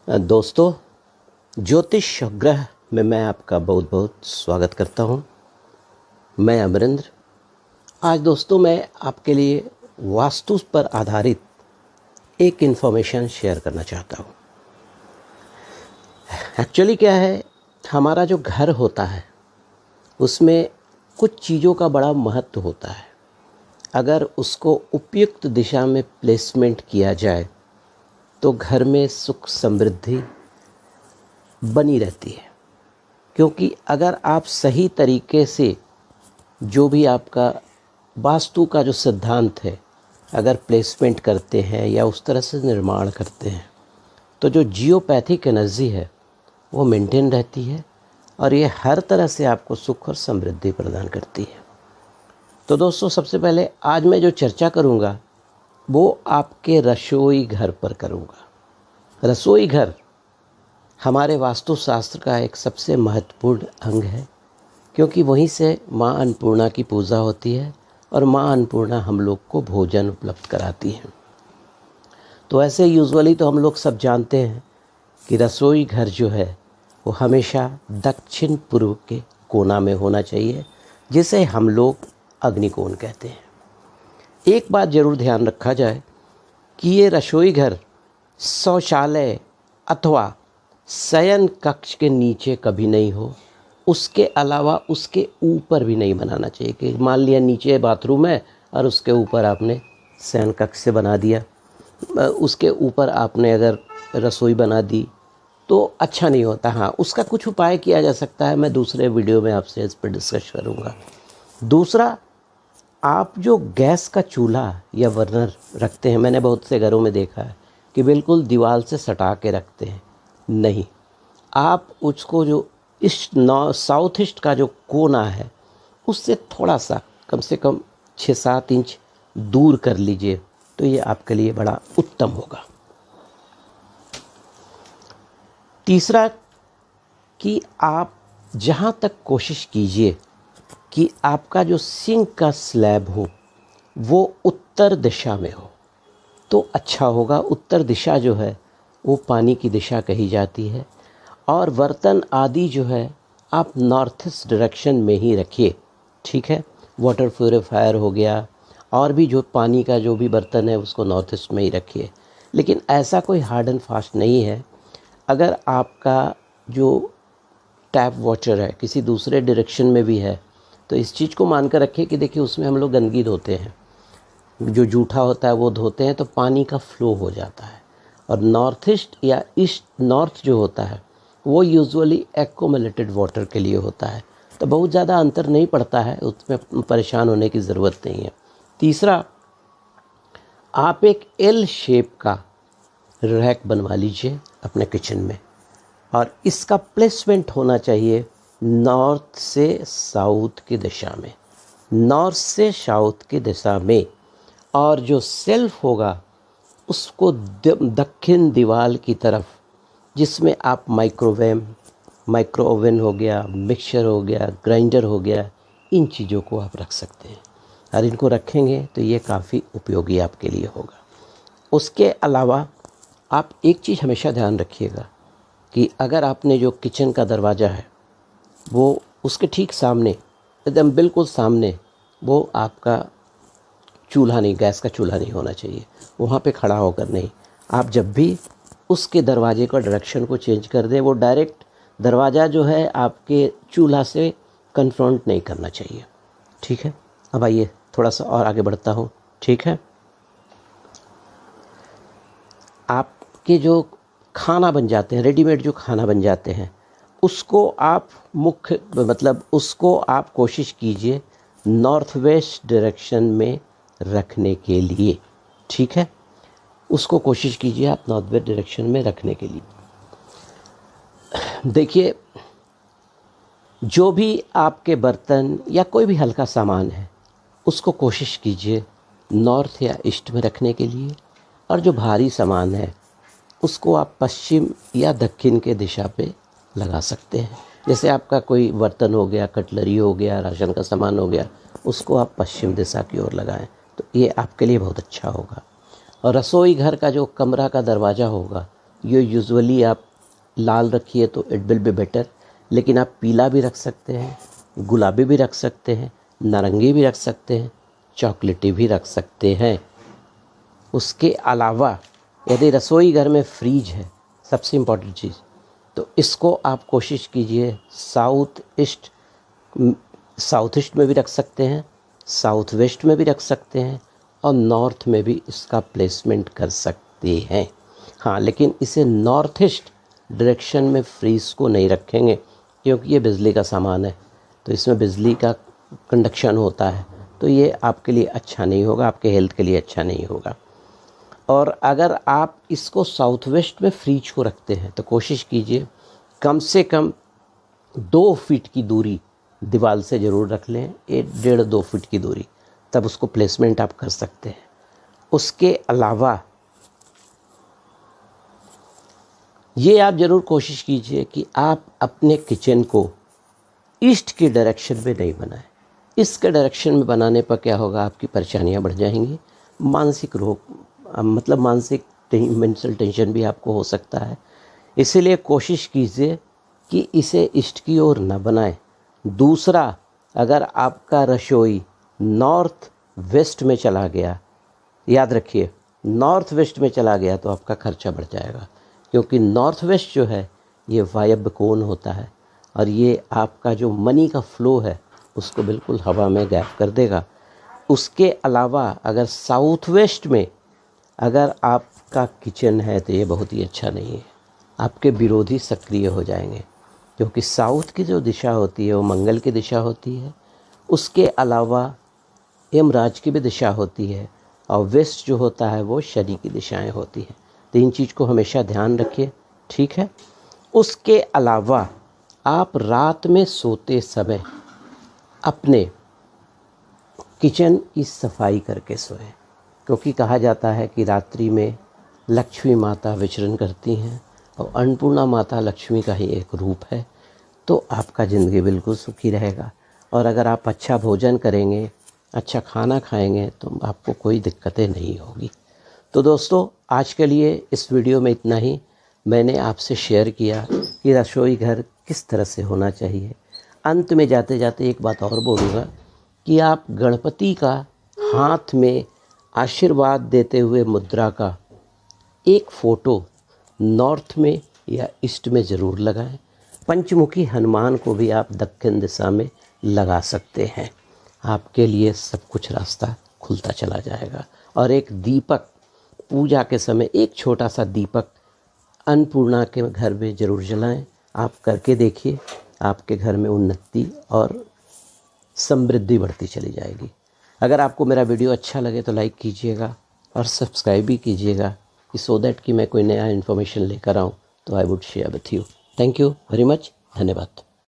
दोस्तों, ज्योतिष ग्रह में मैं आपका बहुत बहुत स्वागत करता हूं। मैं अमरिंद्र। आज दोस्तों मैं आपके लिए वास्तु पर आधारित एक इन्फॉर्मेशन शेयर करना चाहता हूं। एक्चुअली क्या है, हमारा जो घर होता है उसमें कुछ चीज़ों का बड़ा महत्व होता है। अगर उसको उपयुक्त दिशा में प्लेसमेंट किया जाए तो घर में सुख समृद्धि बनी रहती है। क्योंकि अगर आप सही तरीके से जो भी आपका वास्तु का जो सिद्धांत है अगर प्लेसमेंट करते हैं या उस तरह से निर्माण करते हैं तो जो जियोपैथिक एनर्जी है वो मेंटेन रहती है और ये हर तरह से आपको सुख और समृद्धि प्रदान करती है। तो दोस्तों, सबसे पहले आज मैं जो चर्चा करूँगा वो आपके रसोई घर पर करूँगा। रसोई घर हमारे वास्तुशास्त्र का एक सबसे महत्वपूर्ण अंग है, क्योंकि वहीं से माँ अन्नपूर्णा की पूजा होती है और माँ अन्नपूर्णा हम लोग को भोजन उपलब्ध कराती है। तो ऐसे यूजुअली तो हम लोग सब जानते हैं कि रसोई घर जो है वो हमेशा दक्षिण पूर्व के कोना में होना चाहिए, जिसे हम लोग अग्निकोण कहते हैं। एक बात ज़रूर ध्यान रखा जाए कि ये रसोई घर शौचालय अथवा शयन कक्ष के नीचे कभी नहीं हो। उसके अलावा उसके ऊपर भी नहीं बनाना चाहिए कि मान लिया नीचे बाथरूम है और उसके ऊपर आपने शयन कक्ष से बना दिया, उसके ऊपर आपने अगर रसोई बना दी तो अच्छा नहीं होता। हाँ, उसका कुछ उपाय किया जा सकता है, मैं दूसरे वीडियो में आपसे इस पर डिस्कस करूँगा। दूसरा, आप जो गैस का चूल्हा या बर्नर रखते हैं, मैंने बहुत से घरों में देखा है कि बिल्कुल दीवार से सटा के रखते हैं। नहीं, आप उसको जो साउथ ईस्ट का जो कोना है उससे थोड़ा सा कम से कम 6-7 इंच दूर कर लीजिए तो ये आपके लिए बड़ा उत्तम होगा। तीसरा कि आप जहाँ तक कोशिश कीजिए कि आपका जो सिंक का स्लैब हो वो उत्तर दिशा में हो तो अच्छा होगा। उत्तर दिशा जो है वो पानी की दिशा कही जाती है और बर्तन आदि जो है आप नॉर्थ ईस्ट डायरेक्शन में ही रखिए, ठीक है। वाटर प्यूरीफायर हो गया और भी जो पानी का जो भी बर्तन है उसको नॉर्थ ईस्ट में ही रखिए। लेकिन ऐसा कोई हार्ड एंड फास्ट नहीं है। अगर आपका जो टैप वाटर है किसी दूसरे डायरेक्शन में भी है तो इस चीज़ को मानकर रखिए कि देखिए उसमें हम लोग गंदगी धोते हैं, जो जूठा होता है वो धोते हैं तो पानी का फ्लो हो जाता है। और नॉर्थ ईस्ट या ईस्ट नॉर्थ जो होता है वो यूजुअली एक्यूमुलेटेड वाटर के लिए होता है, तो बहुत ज़्यादा अंतर नहीं पड़ता है, उसमें परेशान होने की ज़रूरत नहीं है। तीसरा, आप एक एल शेप का रैक बनवा लीजिए अपने किचन में और इसका प्लेसमेंट होना चाहिए नॉर्थ से साउथ की दिशा में, नॉर्थ से साउथ की दिशा में। और जो सेल्फ होगा उसको दक्षिण दीवार की तरफ, जिसमें आप माइक्रो ओवन हो गया, मिक्सर हो गया, ग्राइंडर हो गया, इन चीज़ों को आप रख सकते हैं और इनको रखेंगे तो ये काफ़ी उपयोगी आपके लिए होगा। उसके अलावा आप एक चीज़ हमेशा ध्यान रखिएगा कि अगर आपने जो किचन का दरवाज़ा है वो उसके ठीक सामने, एकदम बिल्कुल सामने, वो आपका चूल्हा नहीं, गैस का चूल्हा नहीं होना चाहिए, वहाँ पे खड़ा होकर नहीं। आप जब भी उसके दरवाजे का डायरेक्शन को चेंज कर दें, वो डायरेक्ट दरवाज़ा जो है आपके चूल्हा से कन्फ्रंट नहीं करना चाहिए, ठीक है। अब आइए थोड़ा सा और आगे बढ़ता हूँ, ठीक है। आपके जो खाना बन जाते हैं, रेडीमेड जो खाना बन जाते हैं, उसको आप उसको आप कोशिश कीजिए नॉर्थ वेस्ट डायरेक्शन में रखने के लिए, ठीक है। उसको कोशिश कीजिए आप नॉर्थ वेस्ट डायरेक्शन में रखने के लिए। देखिए, जो भी आपके बर्तन या कोई भी हल्का सामान है उसको कोशिश कीजिए नॉर्थ या ईस्ट में रखने के लिए, और जो भारी सामान है उसको आप पश्चिम या दक्षिण के दिशा पे लगा सकते हैं। जैसे आपका कोई बर्तन हो गया, कटलरी हो गया, राशन का सामान हो गया, उसको आप पश्चिम दिशा की ओर लगाएं तो ये आपके लिए बहुत अच्छा होगा। और रसोई घर का जो कमरा का दरवाज़ा होगा ये यूजुअली आप लाल रखिए तो इट विल बी बेटर, लेकिन आप पीला भी रख सकते हैं, गुलाबी भी रख सकते हैं, नारंगी भी रख सकते हैं, चॉकलेटी भी रख सकते हैं। उसके अलावा यदि रसोई घर में फ्रीज है, सबसे इम्पॉर्टेंट चीज़, तो इसको आप कोशिश कीजिए साउथ ईस्ट में भी रख सकते हैं, साउथ वेस्ट में भी रख सकते हैं और नॉर्थ में भी इसका प्लेसमेंट कर सकते हैं। हाँ, लेकिन इसे नॉर्थ ईस्ट डायरेक्शन में फ्रीज को नहीं रखेंगे क्योंकि ये बिजली का सामान है, तो इसमें बिजली का कंडक्शन होता है, तो ये आपके लिए अच्छा नहीं होगा, आपके हेल्थ के लिए अच्छा नहीं होगा। और अगर आप इसको साउथ वेस्ट में फ्रीज को रखते हैं तो कोशिश कीजिए कम से कम 2 फीट की दूरी दीवार से ज़रूर रख लें, 1.5-2 फीट की दूरी, तब उसको प्लेसमेंट आप कर सकते हैं। उसके अलावा ये आप ज़रूर कोशिश कीजिए कि आप अपने किचन को ईस्ट की डायरेक्शन में नहीं बनाएं। इसके डायरेक्शन में बनाने पर क्या होगा, आपकी परेशानियां बढ़ जाएंगी, मानसिक रोग मतलब मानसिक मेंटल टेंशन भी आपको हो सकता है। इसीलिए कोशिश कीजिए कि इसे ईस्ट की ओर न बनाएं। दूसरा, अगर आपका रसोई नॉर्थ वेस्ट में चला गया, याद रखिए नॉर्थ वेस्ट में चला गया तो आपका खर्चा बढ़ जाएगा, क्योंकि नॉर्थ वेस्ट जो है ये वायव्य कोण होता है और ये आपका जो मनी का फ्लो है उसको बिल्कुल हवा में गायब कर देगा। उसके अलावा अगर साउथ वेस्ट में अगर आपका किचन है तो ये बहुत ही अच्छा नहीं है, आपके विरोधी सक्रिय हो जाएंगे, क्योंकि साउथ की जो दिशा होती है वो मंगल की दिशा होती है। उसके अलावा यमराज की भी दिशा होती है और वेस्ट जो होता है वो शनि की दिशाएं होती हैं। तो इन चीज़ को हमेशा ध्यान रखिए, ठीक है। उसके अलावा आप रात में सोते समय अपने किचन की सफाई करके सोएं, क्योंकि कहा जाता है कि रात्रि में लक्ष्मी माता विचरण करती हैं और अन्नपूर्णा माता लक्ष्मी का ही एक रूप है। तो आपका ज़िंदगी बिल्कुल सुखी रहेगा और अगर आप अच्छा भोजन करेंगे, अच्छा खाना खाएंगे तो आपको कोई दिक्कतें नहीं होगी। तो दोस्तों, आज के लिए इस वीडियो में इतना ही। मैंने आपसे शेयर किया कि रसोई घर किस तरह से होना चाहिए। अंत में जाते जाते एक बात और बोलूँगा कि आप गणपति का हाथ में आशीर्वाद देते हुए मुद्रा का एक फ़ोटो नॉर्थ में या ईस्ट में ज़रूर लगाएं। पंचमुखी हनुमान को भी आप दक्षिण दिशा में लगा सकते हैं, आपके लिए सब कुछ रास्ता खुलता चला जाएगा। और एक दीपक पूजा के समय, एक छोटा सा दीपक अन्नपूर्णा के घर में ज़रूर जलाएं। आप करके देखिए, आपके घर में उन्नति और समृद्धि बढ़ती चली जाएगी। अगर आपको मेरा वीडियो अच्छा लगे तो लाइक कीजिएगा और सब्सक्राइब भी कीजिएगा, कि सो दैट कि मैं कोई नया इन्फॉर्मेशन लेकर आऊँ तो I would share with you. Thank you very much, धन्यवाद।